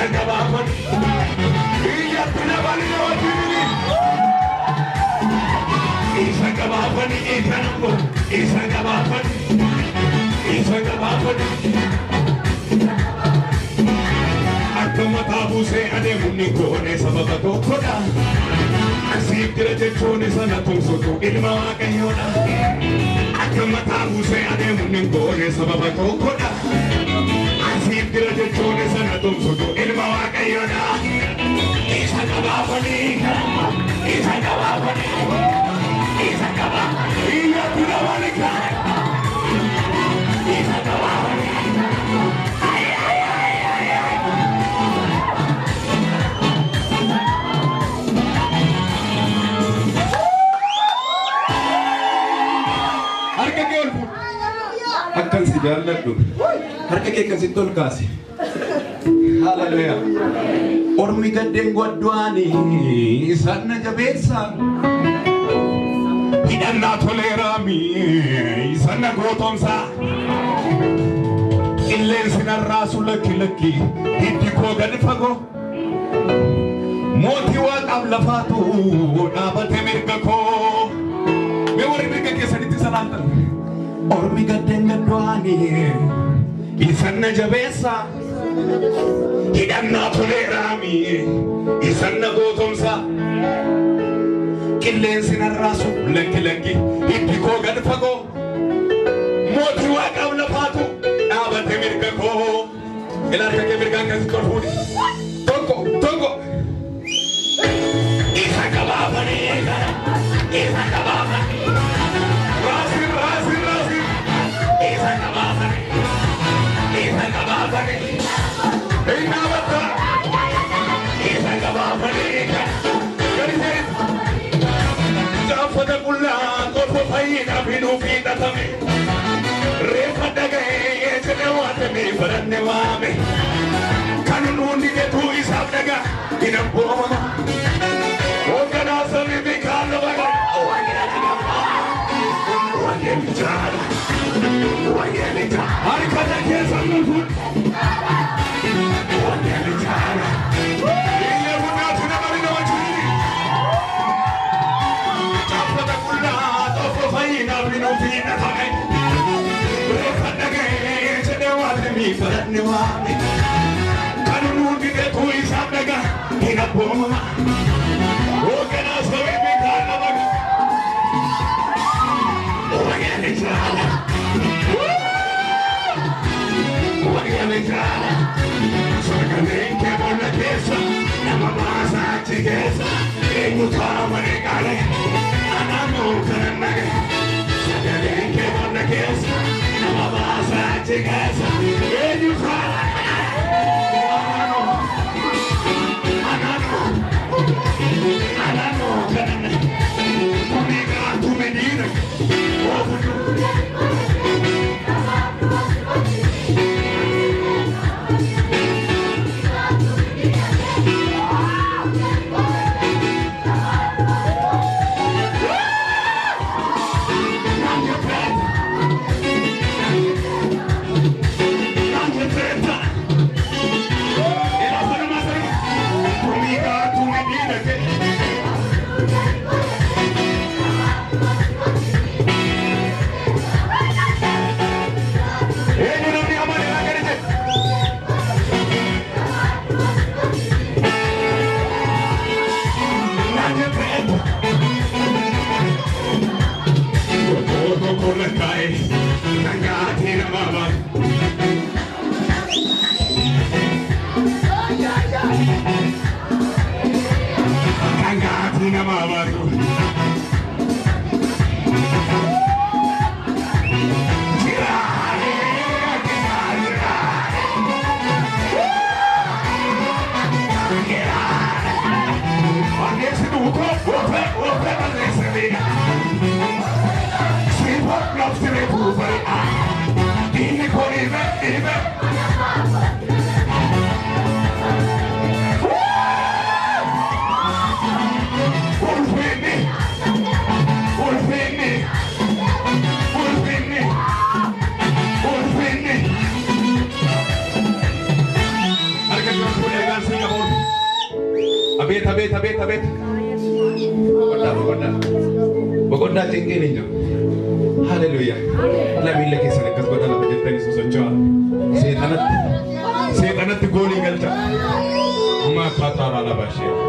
Isagabafan, Iyatinabali Wadini, Isagabafan, Ikanambo, Isagabafan, Isagabafan. Akamatabu se ademuni kone sababato koda, asik dirajechone sanatum soto ilma kayona. Akamatabu se ademuni kone sababato koda. Asik dirajechone sanatum soto ilma kayona. Isagabafani, Isagabafani, Isagabafani. Iya pinawanika. Isagabafani. Akan si Jaladu, harga kekan si Tolkasi. Haleluya. Ormi gadeng guadwani, sana jabesa. Hidanna tolerami, sana gotonsa. Illen sinar rasula kilaki, hitiko gadifago. Moti wat ablafatu, nabate mirgako. Mewari mirga kesaniti salatan. Ormi gadeng gadwani, isanna jabesa. Hidanna tolerami, isanna gotomsa. Killen sinar rasu laki, hitiko gadifago. Moti wat ablafatu, nabate mirgako. Elarga ke mirga kasi torhudi. Toko. Isagabafani, Isagabafani. Razi. Isagabafani. Inabata. Isagabafani. Kari Jafada kulla kopo paina binu fita tame. Refada gaye chewate me faranne wame. Kanunundi ke tu isab daga inamboma. Ogana sami bikalo baga. Wanyelita. Harikata kesa nufut. Wanyelita. Ile munatu na marina wachiri. Chapata kulla tofo faina binu fina tame. Refada gaye chewate me faranne wame. Kanunundi ke tu isab daga inamboma. Ogana sami bikalo baga. Sorgamente por la pieza, la mamá se chiqueza, en un tamo de cale, andando carnage. Sorgamente por la pieza, la mamá se chiqueza, en un tamo. Anano, carnage. Tu me dirás, أبيت أبيت أبيت أبيت بقولنا تنجين إنجو هاليلويا لا بيلا كيسا نكس بدل بجتني سوسجوا سيدنا تقولي قلتا ما قطر على بشير